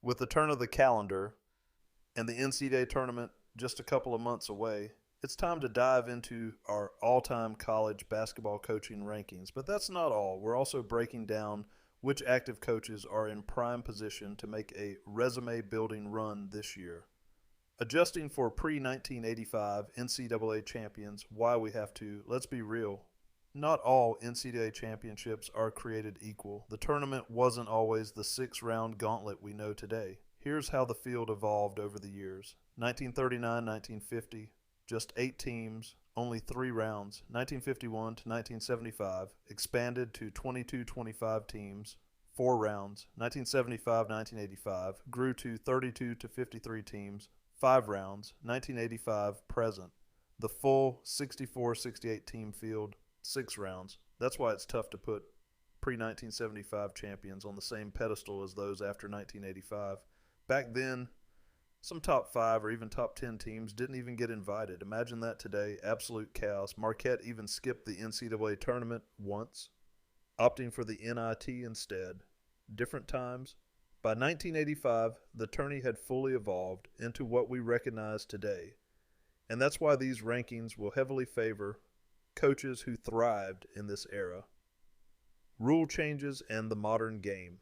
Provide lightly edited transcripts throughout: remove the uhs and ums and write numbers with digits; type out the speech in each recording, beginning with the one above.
With the turn of the calendar and the NCAA tournament just a couple of months away, it's time to dive into our all time college basketball coaching rankings. But that's not all. We're also breaking down which active coaches are in prime position to make a resume building run this year. Adjusting for pre 1985 NCAA champions, why we have to, let's be real, not all NCAA championships are created equal. The tournament wasn't always the 6 round gauntlet we know today. Here's how the field evolved over the years. 1939 1950, just 8 teams, only 3 rounds. 1951 to 1975, expanded to 22-25 teams, 4 rounds. 1975 1985, grew to 32 to 53 teams, 5 rounds. 1985 present, the full 64-68 team field, 6 rounds. That's why it's tough to put pre-1975 champions on the same pedestal as those after 1985. Back then, some top 5 or even top 10 teams didn't even get invited. Imagine that today. Absolute chaos. Marquette even skipped the NCAA tournament once, opting for the NIT instead. Different times. By 1985, the tourney had fully evolved into what we recognize today. And that's why these rankings will heavily favor coaches who thrived in this era. Rule changes and the modern game.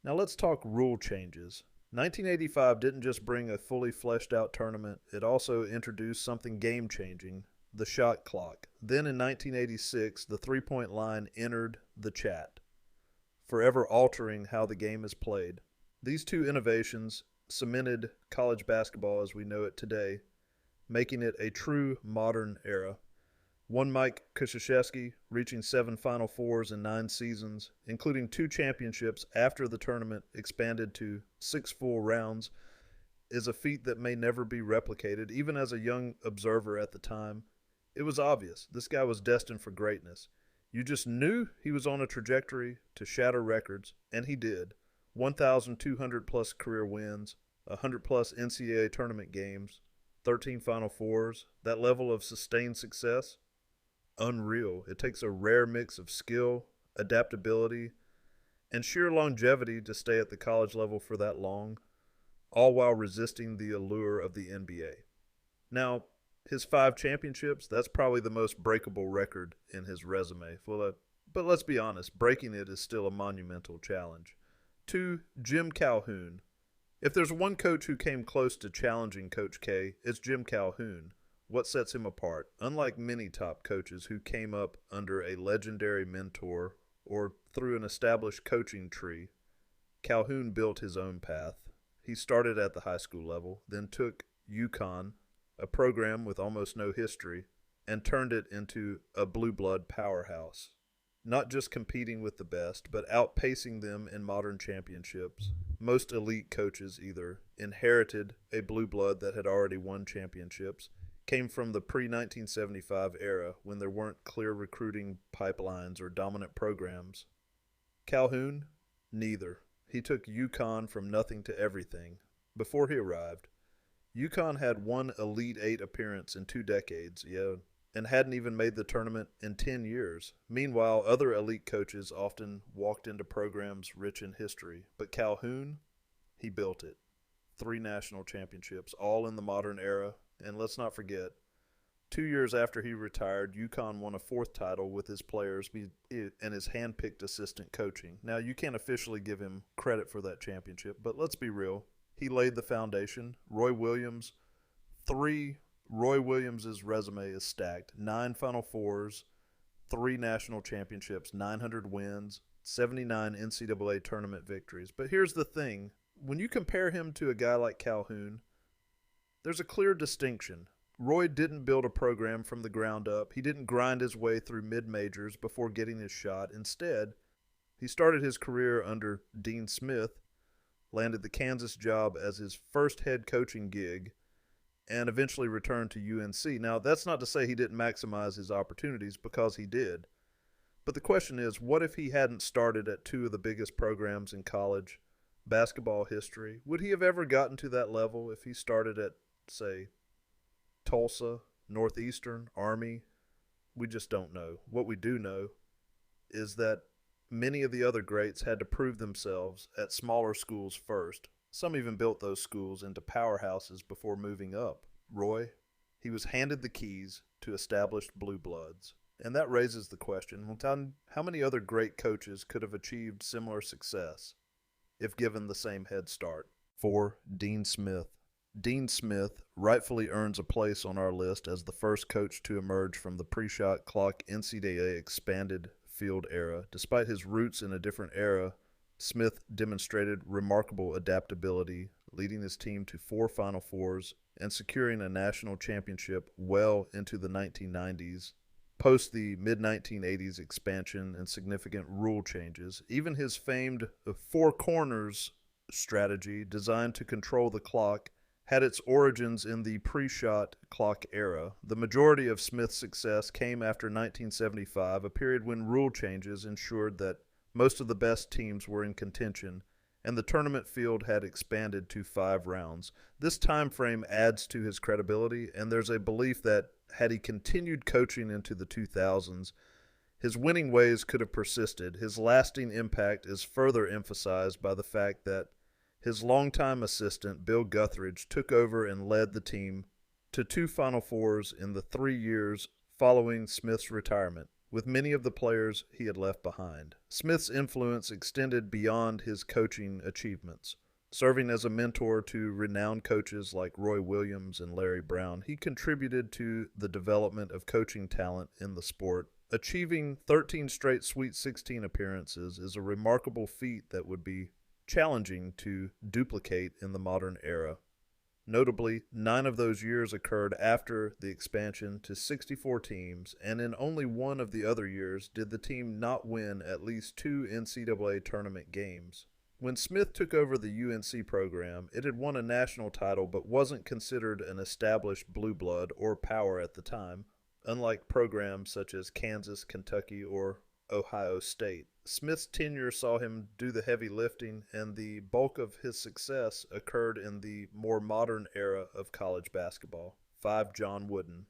Now let's talk rule changes. 1985 didn't just bring a fully fleshed out tournament, it also introduced something game changing, the shot clock. Then in 1986, the 3-point line entered the chat, forever altering how the game is played. These two innovations cemented college basketball as we know it today, making it a true modern era. One Mike Krzyzewski reaching 7 Final Fours in 9 seasons, including 2 championships after the tournament expanded to 6 full rounds, is a feat that may never be replicated. Even as a young observer at the time, it was obvious this guy was destined for greatness. You just knew he was on a trajectory to shatter records, and he did. 1,200 plus career wins, 100 plus NCAA tournament games, 13 Final Fours. That level of sustained success, unreal. It takes a rare mix of skill, adaptability, and sheer longevity to stay at the college level for that long, all while resisting the allure of the NBA. Now, his 5 championships, that's probably the most breakable record in his resume. But let's be honest, breaking it is still a monumental challenge. 2, Jim Calhoun. If there's one coach who came close to challenging Coach K, it's Jim Calhoun. What sets him apart? Unlike many top coaches who came up under a legendary mentor or through an established coaching tree, Calhoun built his own path. He started at the high school level, then took UConn, a program with almost no history, and turned it into a blue blood powerhouse. Not just competing with the best, but outpacing them in modern championships. Most elite coaches either inherited a blue blood that had already won championships, came from the pre-1975 era when there weren't clear recruiting pipelines or dominant programs. Calhoun, neither. He took UConn from nothing to everything. Before he arrived, UConn had one Elite Eight appearance in 2 decades, and hadn't even made the tournament in 10 years. Meanwhile, other elite coaches often walked into programs rich in history. But Calhoun, he built it. 3 national championships, all in the modern era. And let's not forget, 2 years after he retired, UConn won a 4th title with his players and his hand-picked assistant coaching. Now, you can't officially give him credit for that championship, but let's be real. He laid the foundation. Roy Williams' resume is stacked. 9 Final Fours, 3 national championships, 900 wins, 79 NCAA tournament victories. But here's the thing. When you compare him to a guy like Calhoun, there's a clear distinction. Roy didn't build a program from the ground up. He didn't grind his way through mid-majors before getting his shot. Instead, he started his career under Dean Smith, landed the Kansas job as his first head coaching gig, and eventually returned to UNC. Now, that's not to say he didn't maximize his opportunities, because he did. But the question is, what if he hadn't started at 2 of the biggest programs in college basketball history? Would he have ever gotten to that level if he started at, say, Tulsa, Northeastern, Army? We just don't know. What we do know is that many of the other greats had to prove themselves at smaller schools first. Some even built those schools into powerhouses before moving up. Roy, he was handed the keys to established blue bloods. And that raises the question, well, how many other great coaches could have achieved similar success if given the same head start? 4. Dean Smith. Dean Smith rightfully earns a place on our list as the first coach to emerge from the pre-shot clock NCAA expanded field era. Despite his roots in a different era, Smith demonstrated remarkable adaptability, leading his team to 4 Final Fours and securing a national championship well into the 1990s. Post the mid-1980s expansion and significant rule changes, even his famed four corners strategy, designed to control the clock, had its origins in the pre-shot clock era. The majority of Smith's success came after 1975, a period when rule changes ensured that most of the best teams were in contention, and the tournament field had expanded to 5 rounds. This time frame adds to his credibility, and there's a belief that had he continued coaching into the 2000s, his winning ways could have persisted. His lasting impact is further emphasized by the fact that his longtime assistant, Bill Guthridge, took over and led the team to 2 Final Fours in the 3 years following Smith's retirement, with many of the players he had left behind. Smith's influence extended beyond his coaching achievements. Serving as a mentor to renowned coaches like Roy Williams and Larry Brown, he contributed to the development of coaching talent in the sport. Achieving 13 straight Sweet 16 appearances is a remarkable feat that would be challenging to duplicate in the modern era. Notably, 9 of those years occurred after the expansion to 64 teams, and in only 1 of the other years did the team not win at least 2 NCAA tournament games. When Smith took over the UNC program, it had won a national title but wasn't considered an established blue blood or power at the time, unlike programs such as Kansas, Kentucky, or Ohio State. Smith's tenure saw him do the heavy lifting, and the bulk of his success occurred in the more modern era of college basketball. 5. John Wooden.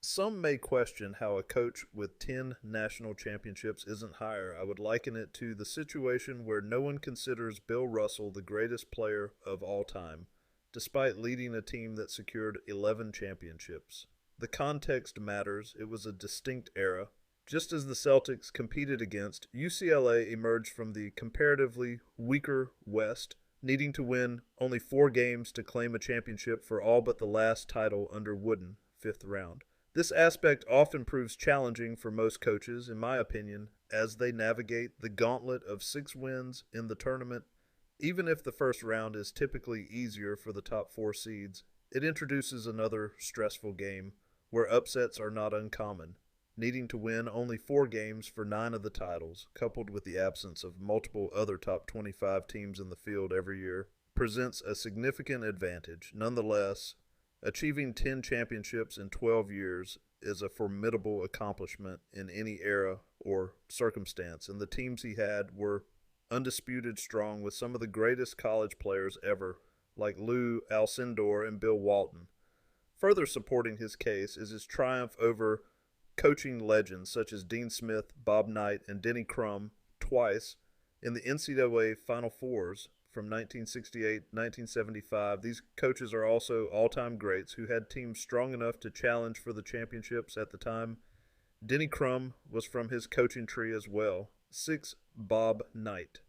Some may question how a coach with 10 national championships isn't higher. I would liken it to the situation where no one considers Bill Russell the greatest player of all time, despite leading a team that secured 11 championships. The context matters. It was a distinct era. Just as the Celtics competed against, UCLA emerged from the comparatively weaker West, needing to win only 4 games to claim a championship for all but the last title under Wooden, 5th round. This aspect often proves challenging for most coaches, in my opinion, as they navigate the gauntlet of 6 wins in the tournament. Even if the first round is typically easier for the top 4 seeds, it introduces another stressful game where upsets are not uncommon. Needing to win only 4 games for 9 of the titles, coupled with the absence of multiple other top 25 teams in the field every year, presents a significant advantage. Nonetheless, achieving 10 championships in 12 years is a formidable accomplishment in any era or circumstance, and the teams he had were undisputed strong with some of the greatest college players ever, like Lou Alcindor and Bill Walton. Further supporting his case is his triumph over coaching legends such as Dean Smith, Bob Knight, and Denny Crum twice in the NCAA Final Fours from 1968-1975. These coaches are also all-time greats who had teams strong enough to challenge for the championships at the time. Denny Crum was from his coaching tree as well. 6. Bob Knight.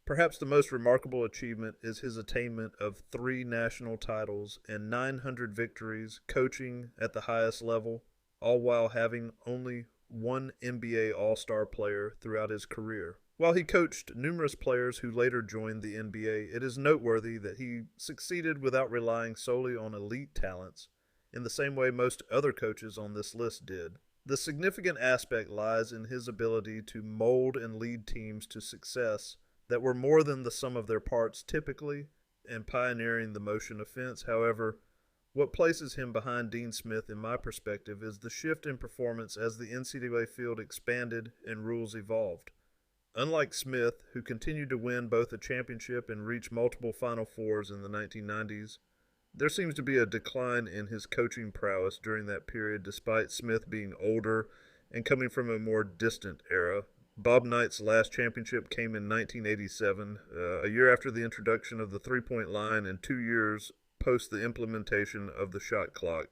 Perhaps the most remarkable achievement is his attainment of 3 national titles and 900 victories coaching at the highest level, all while having only 1 NBA All-Star player throughout his career. While he coached numerous players who later joined the NBA, it is noteworthy that he succeeded without relying solely on elite talents, in the same way most other coaches on this list did. The significant aspect lies in his ability to mold and lead teams to success that were more than the sum of their parts typically, and pioneering the motion offense. However, what places him behind Dean Smith, in my perspective, is the shift in performance as the NCAA field expanded and rules evolved. Unlike Smith, who continued to win both a championship and reach multiple Final Fours in the 1990s, there seems to be a decline in his coaching prowess during that period, despite Smith being older and coming from a more distant era. Bob Knight's last championship came in 1987, a year after the introduction of the three-point line and 2 years post the implementation of the shot clock.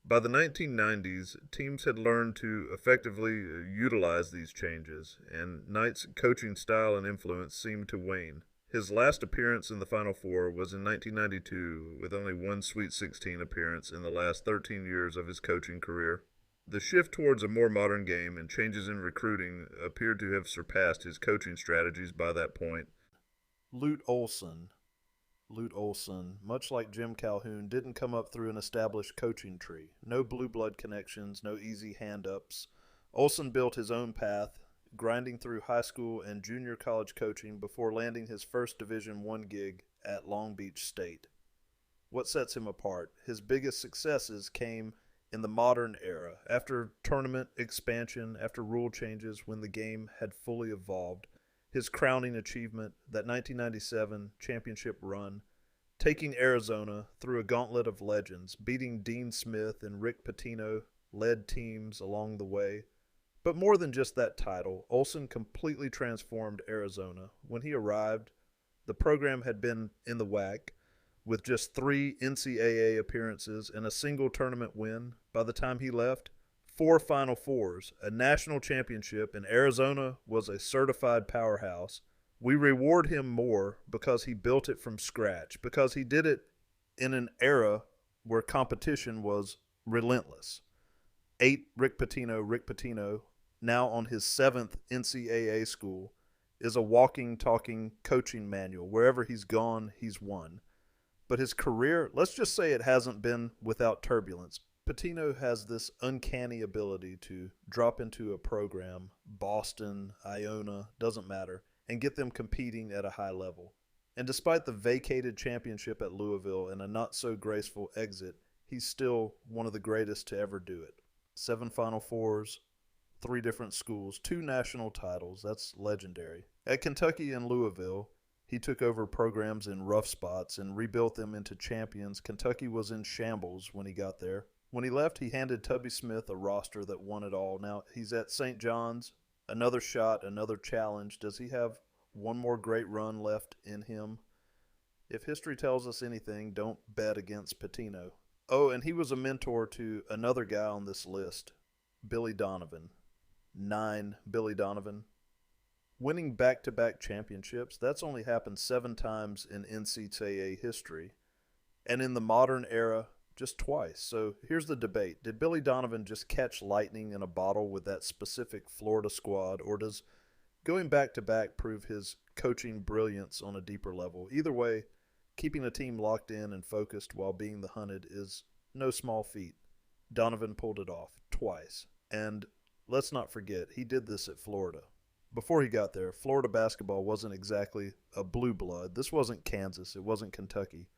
By the 1990s, teams had learned to effectively utilize these changes, and Knight's coaching style and influence seemed to wane. His last appearance in the Final Four was in 1992, with only one Sweet 16 appearance in the last 13 years of his coaching career. The shift towards a more modern game and changes in recruiting appeared to have surpassed his coaching strategies by that point. Lute Olson. Lute Olson, much like Jim Calhoun, didn't come up through an established coaching tree. No blue blood connections, no easy hand ups. Olson built his own path, grinding through high school and junior college coaching before landing his first Division I gig at Long Beach State. What sets him apart? His biggest successes came in the modern era, after tournament expansion, after rule changes, when the game had fully evolved. His crowning achievement, that 1997 championship run, taking Arizona through a gauntlet of legends, beating Dean Smith and Rick Pitino led teams along the way. But more than just that title, Olson completely transformed Arizona. When he arrived, the program had been in the WAC, with just 3 NCAA appearances and a single tournament win. By the time he left, 4 Final Fours, a national championship, and Arizona was a certified powerhouse. We reward him more because he built it from scratch, because he did it in an era where competition was relentless. 8 Rick Pitino, now on his 7th NCAA school, is a walking, talking coaching manual. Wherever he's gone, he's won. But his career, let's just say it hasn't been without turbulence. Pitino has this uncanny ability to drop into a program, Boston, Iona, doesn't matter, and get them competing at a high level. And despite the vacated championship at Louisville and a not-so-graceful exit, he's still one of the greatest to ever do it. 7 Final Fours, 3 different schools, 2 national titles, that's legendary. At Kentucky and Louisville, he took over programs in rough spots and rebuilt them into champions. Kentucky was in shambles when he got there. When he left, he handed Tubby Smith a roster that won it all. Now he's at St. John's. Another shot, another challenge. Does he have one more great run left in him? If history tells us anything, don't bet against Pitino. Oh, and he was a mentor to another guy on this list, Billy Donovan. 9 Billy Donovan. Winning back-to-back championships, that's only happened 7 times in NCAA history. And in the modern era, just twice. So here's the debate. Did Billy Donovan just catch lightning in a bottle with that specific Florida squad, or does going back-to-back prove his coaching brilliance on a deeper level? Either way, keeping a team locked in and focused while being the hunted is no small feat. Donovan pulled it off twice. And let's not forget, he did this at Florida. Before he got there, Florida basketball wasn't exactly a blue blood. This wasn't Kansas. It wasn't Kentucky.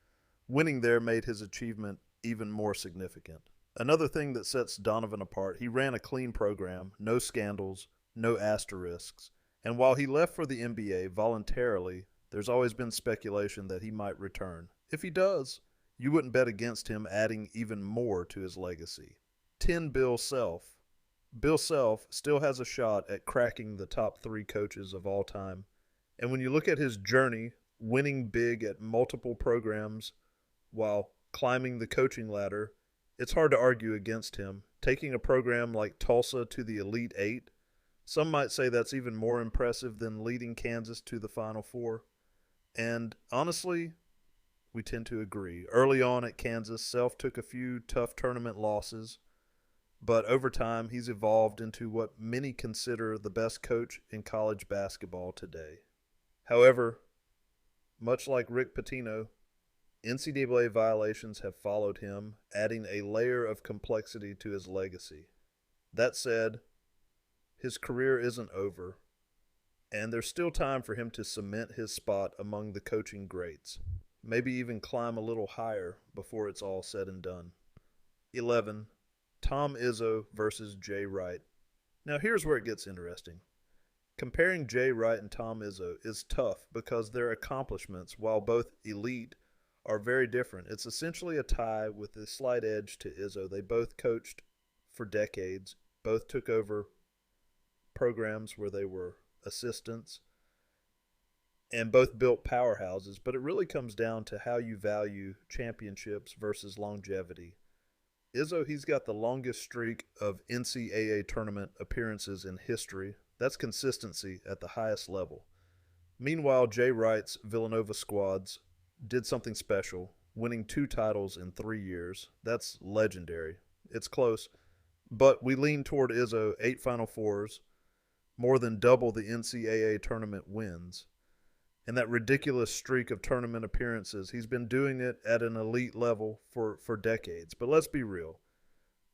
Winning there made his achievement even more significant. Another thing that sets Donovan apart, he ran a clean program, no scandals, no asterisks. And while he left for the NBA voluntarily, there's always been speculation that he might return. If he does, you wouldn't bet against him adding even more to his legacy. 10 Bill Self. Bill Self still has a shot at cracking the top 3 coaches of all time. And when you look at his journey, winning big at multiple programs while climbing the coaching ladder, it's hard to argue against him. Taking a program like Tulsa to the Elite 8, some might say that's even more impressive than leading Kansas to the Final Four. And honestly, we tend to agree. Early on at Kansas, Self took a few tough tournament losses, but over time he's evolved into what many consider the best coach in college basketball today. However, much like Rick Pitino, NCAA violations have followed him, adding a layer of complexity to his legacy. That said, his career isn't over, and there's still time for him to cement his spot among the coaching greats. Maybe even climb a little higher before it's all said and done. 11. Tom Izzo versus Jay Wright. Now here's where it gets interesting. Comparing Jay Wright and Tom Izzo is tough because their accomplishments, while both elite, are very different. It's essentially a tie with a slight edge to Izzo. They both coached for decades, both took over programs where they were assistants, and both built powerhouses, but it really comes down to how you value championships versus longevity. Izzo, he's got the longest streak of NCAA tournament appearances in history. That's consistency at the highest level. Meanwhile, Jay Wright's Villanova squads did something special, winning 2 titles in 3 years. That's legendary. It's close, but we lean toward Izzo 8 Final Fours, more than double the NCAA tournament wins. And that ridiculous streak of tournament appearances, he's been doing it at an elite level for decades. But let's be real.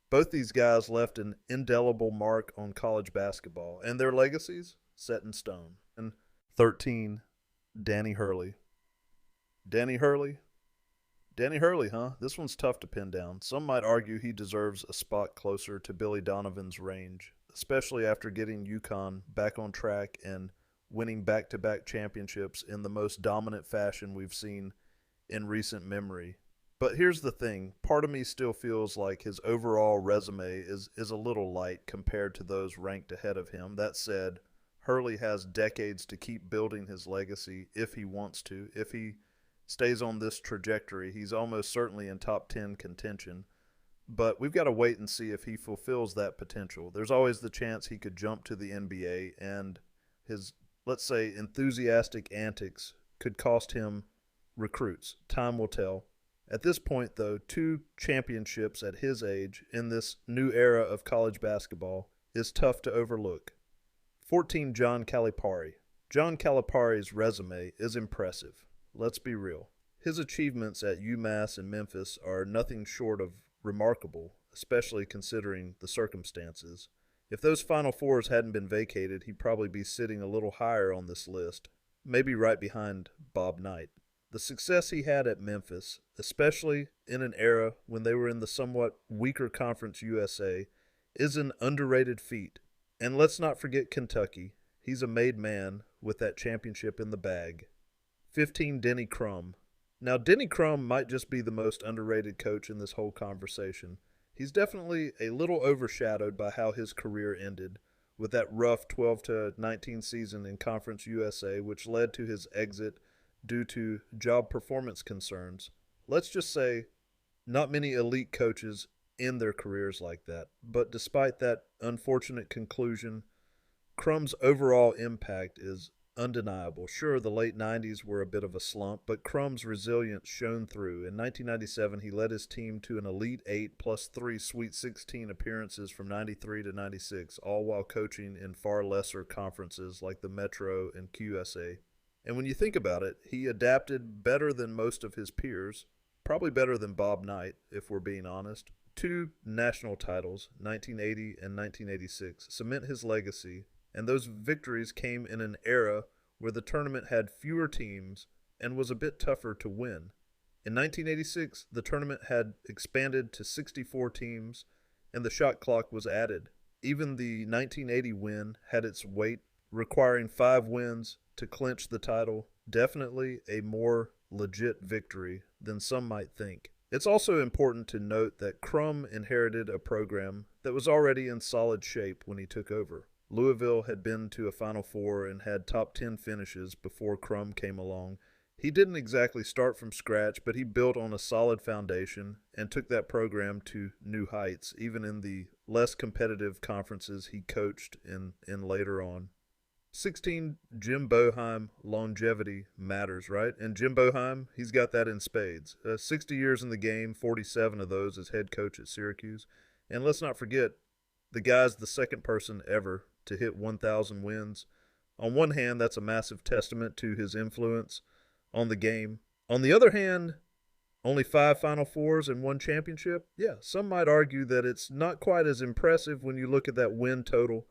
Both these guys left an indelible mark on college basketball, and their legacies set in stone. And 13, Danny Hurley. Danny Hurley? Danny Hurley, huh? This one's tough to pin down. Some might argue he deserves a spot closer to Billy Donovan's range, especially after getting UConn back on track and winning back-to-back championships in the most dominant fashion we've seen in recent memory. But here's the thing. Part of me still feels like his overall resume is a little light compared to those ranked ahead of him. That said, Hurley has decades to keep building his legacy if he wants to. If he stays on this trajectory, he's almost certainly in top 10 contention. But we've got to wait and see if he fulfills that potential. There's always the chance he could jump to the NBA, and his, let's say, enthusiastic antics could cost him recruits. Time will tell. At this point, though, 2 championships at his age in this new era of college basketball is tough to overlook. 14, John Calipari. John Calipari's resume is impressive. Let's be real. His achievements at UMass and Memphis are nothing short of remarkable, especially considering the circumstances. If those Final Fours hadn't been vacated, he'd probably be sitting a little higher on this list, maybe right behind Bob Knight. The success he had at Memphis, especially in an era when they were in the somewhat weaker Conference USA, is an underrated feat. And let's not forget Kentucky. He's a made man with that championship in the bag. 15, Denny Crum. Now, Denny Crum might just be the most underrated coach in this whole conversation. He's definitely a little overshadowed by how his career ended, with that rough 12-19 season in Conference USA, which led to his exit due to job performance concerns. Let's just say not many elite coaches end their careers like that. But despite that unfortunate conclusion, Crum's overall impact is undeniable. Sure, the late 90s were a bit of a slump, but Crum's resilience shone through. In 1997, he led his team to an Elite 8 plus 3 Sweet 16 appearances from 93 to 96, all while coaching in far lesser conferences like the Metro and QSA. And when you think about it, he adapted better than most of his peers, probably better than Bob Knight, if we're being honest. 2 national titles, 1980 and 1986, cement his legacy, and those victories came in an era where the tournament had fewer teams and was a bit tougher to win. In 1986, the tournament had expanded to 64 teams, and the shot clock was added. Even the 1980 win had its weight, requiring 5 wins to clinch the title. Definitely a more legit victory than some might think. It's also important to note that Crum inherited a program that was already in solid shape when he took over. Louisville had been to a Final Four and had top 10 finishes before Crum came along. He didn't exactly start from scratch, but he built on a solid foundation and took that program to new heights, even in the less competitive conferences he coached in later on. 16, Jim Boeheim. Longevity matters, right? And Jim Boeheim, he's got that in spades. 60 years in the game, 47 of those as head coach at Syracuse. And let's not forget, the guy's the second person ever to hit 1,000 wins. On one hand, that's a massive testament to his influence on the game. On the other hand, only 5 Final Fours and 1 championship? Yeah, some might argue that it's not quite as impressive when you look at that win total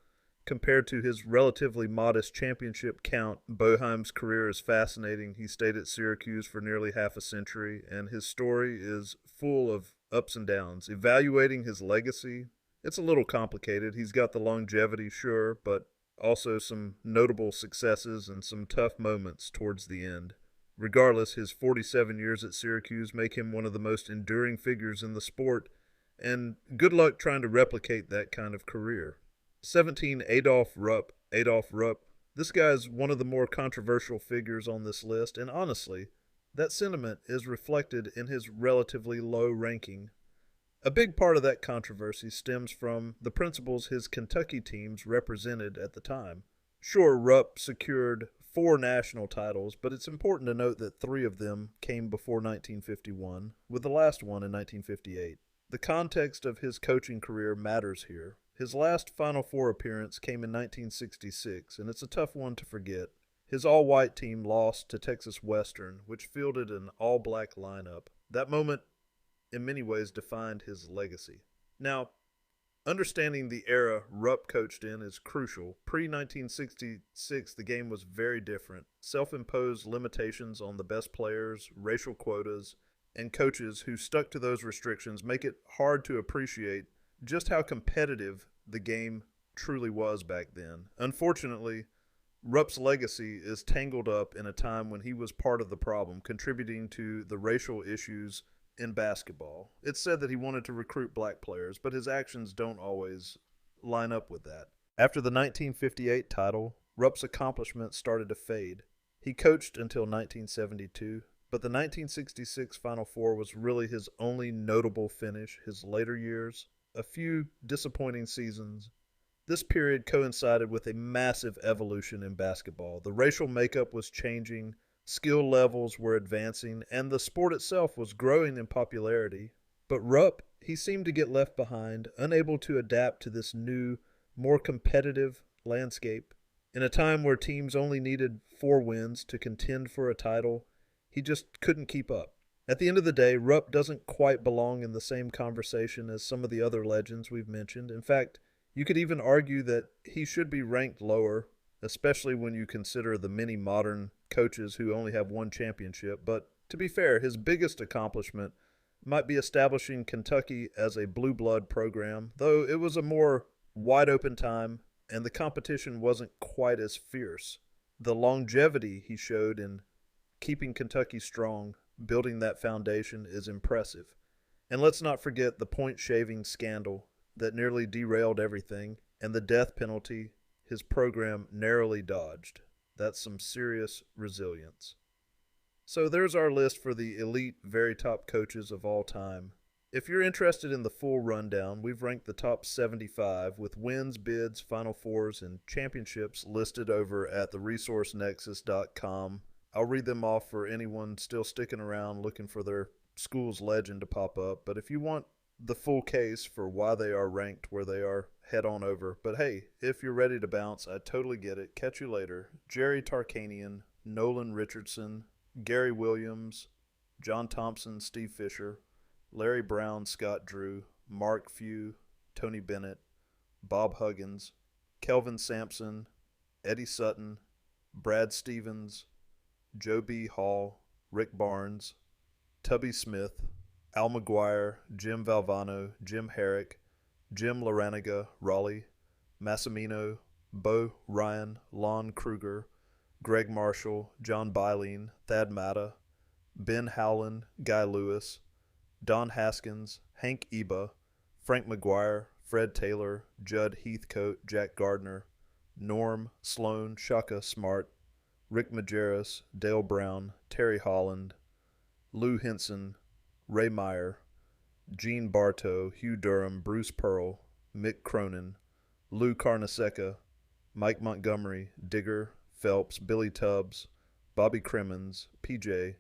compared to his relatively modest championship count. Boeheim's career is fascinating. He stayed at Syracuse for nearly half a century, and his story is full of ups and downs. Evaluating his legacy, it's a little complicated. He's got the longevity, sure, but also some notable successes and some tough moments towards the end. Regardless, his 47 years at Syracuse make him one of the most enduring figures in the sport, and good luck trying to replicate that kind of career. 17, Adolph Rupp. Adolph Rupp, This guy is one of the more controversial figures on this list, and honestly, that sentiment is reflected in his relatively low ranking. A big part of that controversy stems from the principles his Kentucky teams represented at the time. Sure, Rupp secured 4 national titles, but it's important to note that 3 of them came before 1951, with the last one in 1958. The context of his coaching career matters here. His last Final Four appearance came in 1966, and it's a tough one to forget. His all-white team lost to Texas Western, which fielded an all-black lineup. That moment, in many ways, defined his legacy. Now, understanding the era Rupp coached in is crucial. Pre-1966, the game was very different. Self-imposed limitations on the best players, racial quotas, and coaches who stuck to those restrictions make it hard to appreciate just how competitive the game truly was back then. Unfortunately, Rupp's legacy is tangled up in a time when he was part of the problem, contributing to the racial issues in basketball. It's said that he wanted to recruit black players, but his actions don't always line up with that. After the 1958 title, Rupp's accomplishments started to fade. He coached until 1972, but the 1966 Final Four was really his only notable finish. His later years, a few disappointing seasons. This period coincided with a massive evolution in basketball. The racial makeup was changing, skill levels were advancing, and the sport itself was growing in popularity. But Rupp, he seemed to get left behind, unable to adapt to this new, more competitive landscape. In a time where teams only needed 4 wins to contend for a title, he just couldn't keep up. At the end of the day, Rupp doesn't quite belong in the same conversation as some of the other legends we've mentioned. In fact, you could even argue that he should be ranked lower, especially when you consider the many modern coaches who only have 1 championship. But to be fair, his biggest accomplishment might be establishing Kentucky as a blue blood program, though it was a more wide open time and the competition wasn't quite as fierce. The longevity he showed in keeping Kentucky strong, building that foundation, is impressive. And let's not forget the point shaving scandal that nearly derailed everything, and the death penalty his program narrowly dodged. That's some serious resilience. So there's our list for the elite, very top coaches of all time. If you're interested in the full rundown, we've ranked the top 75 with wins, bids, Final Fours, and championships listed over at theresourcenexus.com. I'll read them off for anyone still sticking around looking for their school's legend to pop up. But if you want the full case for why they are ranked where they are, head on over. But hey, if you're ready to bounce, I totally get it. Catch you later. Jerry Tarkanian, Nolan Richardson, Gary Williams, John Thompson, Steve Fisher, Larry Brown, Scott Drew, Mark Few, Tony Bennett, Bob Huggins, Kelvin Sampson, Eddie Sutton, Brad Stevens, Joe B. Hall, Rick Barnes, Tubby Smith, Al McGuire, Jim Valvano, Jim Herrick, Jim Laraniga, Raleigh, Massimino, Bo Ryan, Lon Kruger, Greg Marshall, John Beileen, Thad Matta, Ben Howland, Guy Lewis, Don Haskins, Hank Eba, Frank McGuire, Fred Taylor, Judd Heathcote, Jack Gardner, Norm, Sloan, Shaka Smart, Rick Majerus, Dale Brown, Terry Holland, Lou Henson, Ray Meyer, Gene Bartow, Hugh Durham, Bruce Pearl, Mick Cronin, Lou Carnesecca, Mike Montgomery, Digger, Phelps, Billy Tubbs, Bobby Crimmins, PJ,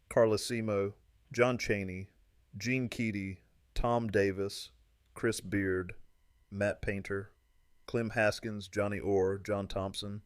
Carlosimo, John Chaney, Gene Keady, Tom Davis, Chris Beard, Matt Painter, Clem Haskins, Johnny Orr, John Thompson,